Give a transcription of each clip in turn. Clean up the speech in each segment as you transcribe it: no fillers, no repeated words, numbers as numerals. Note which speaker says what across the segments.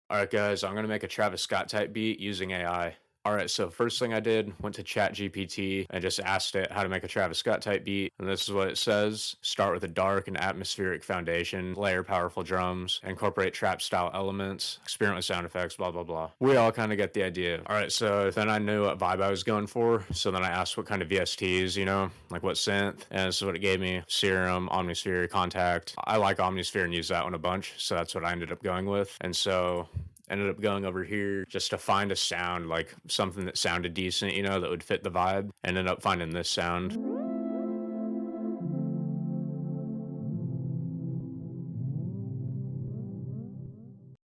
Speaker 1: Alright guys, I'm gonna make a Travis Scott type beat using AI. Alright, so first thing I did, went to ChatGPT and just asked it how to make a Travis Scott type beat. And this is what it says. Start with a dark and atmospheric foundation, layer powerful drums, incorporate trap style elements, experiment with sound effects, blah blah blah. We all kind of get the idea. Alright, so then I knew what vibe I was going for. So then I asked what kind of VSTs, like what synth, and this is what it gave me. Serum, Omnisphere, Contact. I like Omnisphere and use that one a bunch, so that's what I ended up going with. And so ended up going over here just to find a sound, like something that sounded decent, that would fit the vibe. Ended up finding this sound.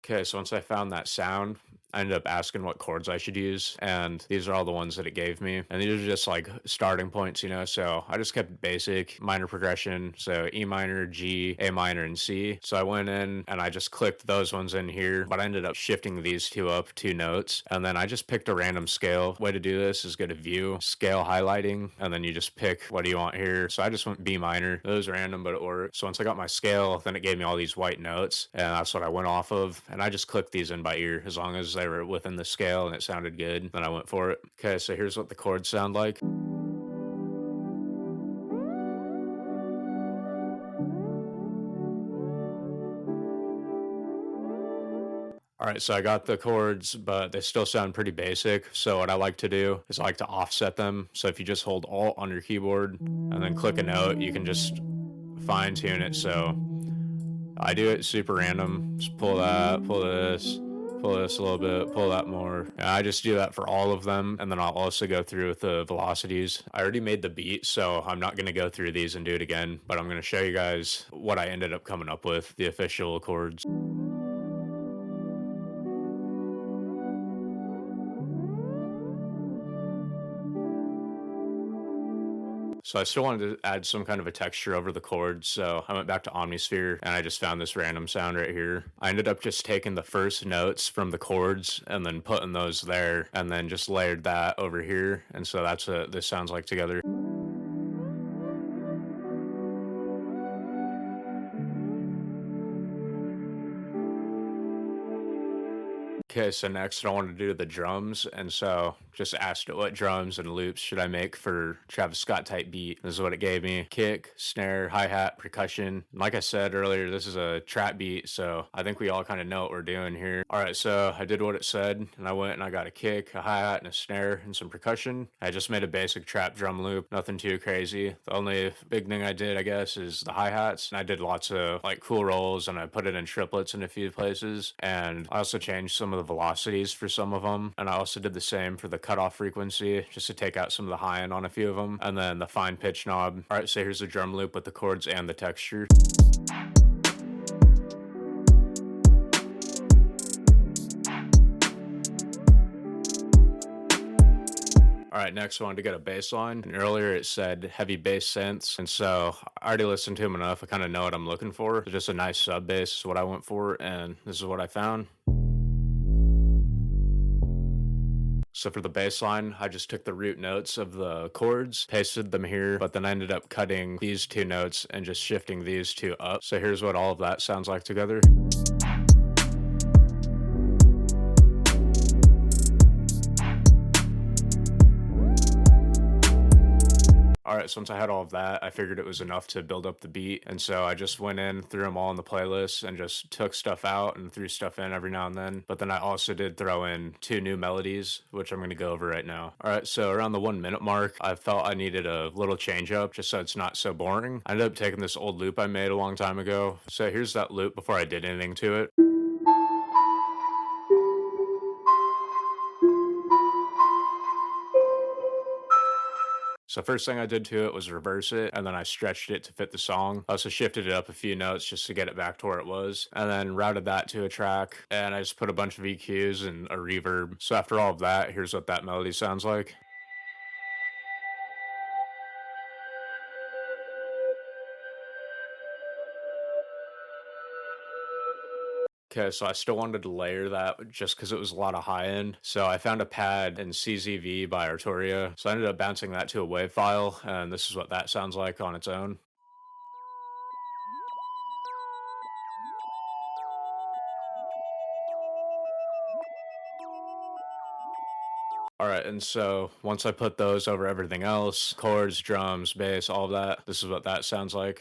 Speaker 1: Okay, so once I found that sound, I ended up asking what chords I should use, and these are all the ones that it gave me. And these are just like starting points, so I just kept basic minor progression, so E minor, G, A minor, and C. So I went in and I just clicked those ones in here, but I ended up shifting these two up 2 notes, and then I just picked a random scale. Way to do this is go to view, scale highlighting, and then you just pick what do you want here. So I just went B minor. It was random, but it worked. So once I got my scale, then it gave me all these white notes, and that's what I went off of. And I just clicked these in by ear as long as they were within the scale and it sounded good. Then I went for it. Okay, so here's what the chords sound like. All right, so I got the chords, but they still sound pretty basic. So what I like to do is I like to offset them. So if you just hold Alt on your keyboard and then click a note, you can just fine tune it. So I do it super random. Just pull that, pull this a little bit, pull that more. And I just do that for all of them. And then I'll also go through with the velocities. I already made the beat, so I'm not going to go through these and do it again, but I'm going to show you guys what I ended up coming up with, the official chords. So I still wanted to add some kind of a texture over the chords, so I went back to Omnisphere and I just found this random sound right here. I ended up just taking the first notes from the chords and then putting those there and then just layered that over here. And so that's what this sounds like together. Okay, so next I wanted to do the drums, and so just asked it what drums and loops should I make for Travis Scott type beat. This is what it gave me: kick, snare, hi-hat, percussion. Like I said earlier, this is a trap beat, so I think we all kind of know what we're doing here. All right, so I did what it said, and I went and I got a kick, a hi-hat, and a snare, and some percussion. I just made a basic trap drum loop, nothing too crazy. The only big thing I did, I guess, is the hi-hats, and I did lots of like cool rolls, and I put it in triplets in a few places, and I also changed some of the velocities for some of them, and I also did the same for the cutoff frequency just to take out some of the high end on a few of them, and then the fine pitch knob. All right, so here's the drum loop with the chords and the texture. All right, next I wanted to get a bass line. And earlier it said heavy bass synths. And so I already listened to them enough. I kind of know what I'm looking for. So just a nice sub bass is what I went for. And this is what I found. So for the bass line, I just took the root notes of the chords, pasted them here, but then I ended up cutting these 2 notes and just shifting these 2 up. So here's what all of that sounds like together. All right, so once I had all of that, I figured it was enough to build up the beat. And so I just went in, threw them all in the playlist, and just took stuff out and threw stuff in every now and then. But then I also did throw in 2 new melodies, which I'm going to go over right now. All right, so around the 1 minute mark, I felt I needed a little change up just so it's not so boring. I ended up taking this old loop I made a long time ago. So here's that loop before I did anything to it. So first thing I did to it was reverse it, and then I stretched it to fit the song. I also shifted it up a few notes just to get it back to where it was, and then routed that to a track, and I just put a bunch of EQs and a reverb. So after all of that, here's what that melody sounds like. Okay, so I still wanted to layer that just because it was a lot of high end. So I found a pad in CZV by Arturia. So I ended up bouncing that to a WAV file, and this is what that sounds like on its own. All right, and so once I put those over everything else, chords, drums, bass, all of that, this is what that sounds like.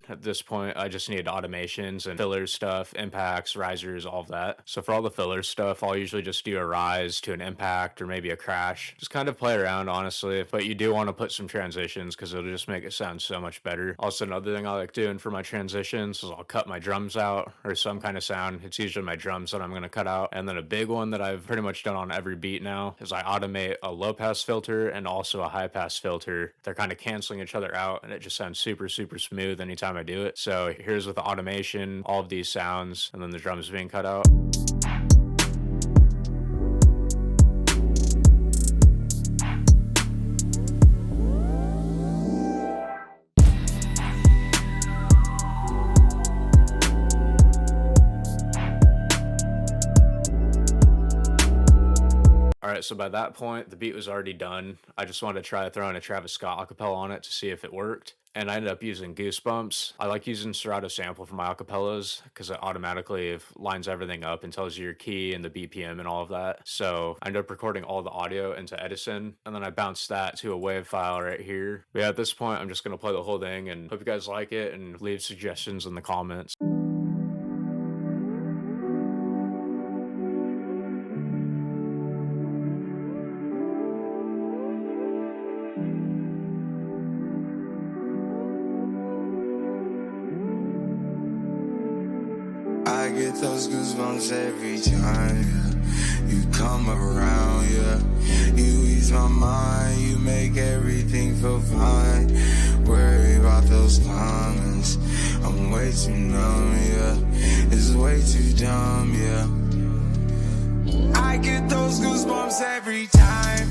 Speaker 1: At this point, I just need automations and filler stuff, impacts, risers, all of that. So for all the filler stuff, I'll usually just do a rise to an impact or maybe a crash. Just kind of play around, honestly. But you do want to put some transitions because it'll just make it sound so much better. Also, another thing I like doing for my transitions is I'll cut my drums out or some kind of sound. It's usually my drums that I'm going to cut out. And then a big one that I've pretty much done on every beat now is I automate a low pass filter and also a high pass filter. They're kind of canceling each other out and it just sounds super, super smooth anytime I do it. So here's with the automation, all of these sounds, and then the drums being cut out. Alright, so by that point, the beat was already done. I just wanted to try throwing a Travis Scott acapella on it to see if it worked. And I ended up using Goosebumps. I like using Serato Sample for my acapellas because it automatically lines everything up and tells you your key and the BPM and all of that. So I ended up recording all the audio into Edison, and then I bounced that to a WAV file right here. But yeah, at this point, I'm just going to play the whole thing and hope you guys like it and leave suggestions in the comments.
Speaker 2: I get those goosebumps every time, yeah. You come around, yeah. You ease my mind, you make everything feel fine. Worry about those comments, I'm way too numb, yeah. It's way too dumb, yeah. I get those goosebumps every time.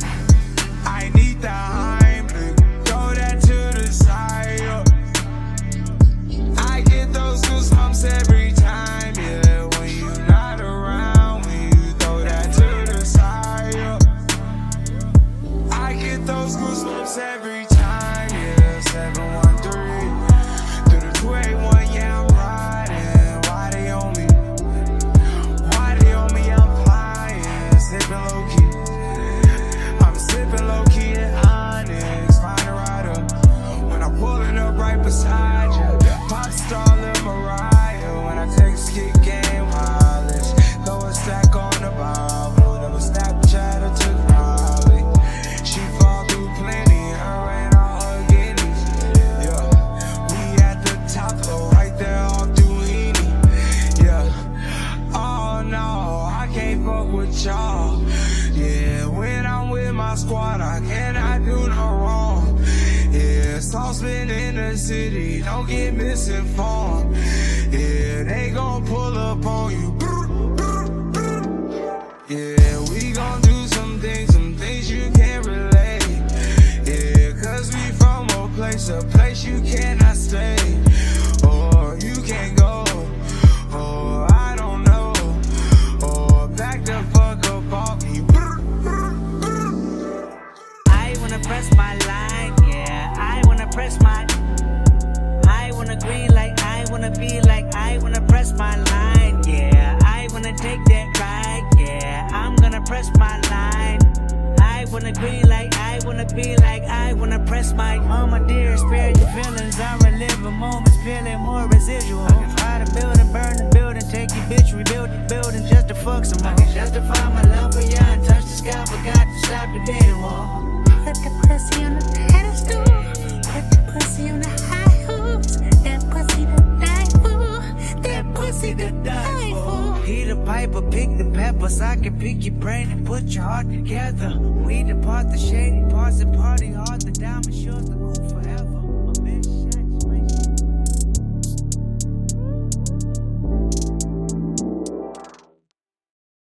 Speaker 2: I need the Heimlich, throw that to the side, yeah. I get those goosebumps every time, yeah. When you're not around, when you throw that to the side, yeah. I get those goosebumps every time, yeah. 713 through the 281, yeah, I'm riding. Why they on me? Why they on me? I'm flying, sipping low key. I'm sipping low key at Onyx, find a rider. When I'm pulling up right beside you, pop star Lil Mariah. When I take a skit game wireless, throw a stack on the Bible. Never Snapchat or took Molly. She fall through plenty, her and all her guineas. Yeah, we at the top, though, right there off Duini. Yeah, oh no, I can't fuck with y'all. Yeah, when I'm with my squad, I cannot do no wrong. Yeah, saucepan in the city, don't get misinformed. Yeah, they gon' pull up on you. Yeah, we gon' do some things you can't relate. Yeah, cause we from a place you cannot stay. Or you can't go, or I don't know. Or back the fuck up off me.
Speaker 3: I wanna press my line, yeah. I wanna press my. I wanna green like I wanna be like I wanna press my line, yeah. I wanna take that ride, yeah. I'm gonna press my line. I wanna green like I wanna be like I wanna press my. Oh my dear, spare your feelings. I'm reliving moments, feeling more residual. I can fly the building, burn the building, take your bitch, rebuild the building just to fuck some more. I can justify my love for you and touch the sky, forgot to stop the bidding war.
Speaker 4: Put the pussy on the pedestal, put the pussy on the high hoops. That pussy to die for, that pussy to die for.
Speaker 3: Heat a pipe or pick the peppers. I can pick your brain and put your heart together. We depart the shady parts and party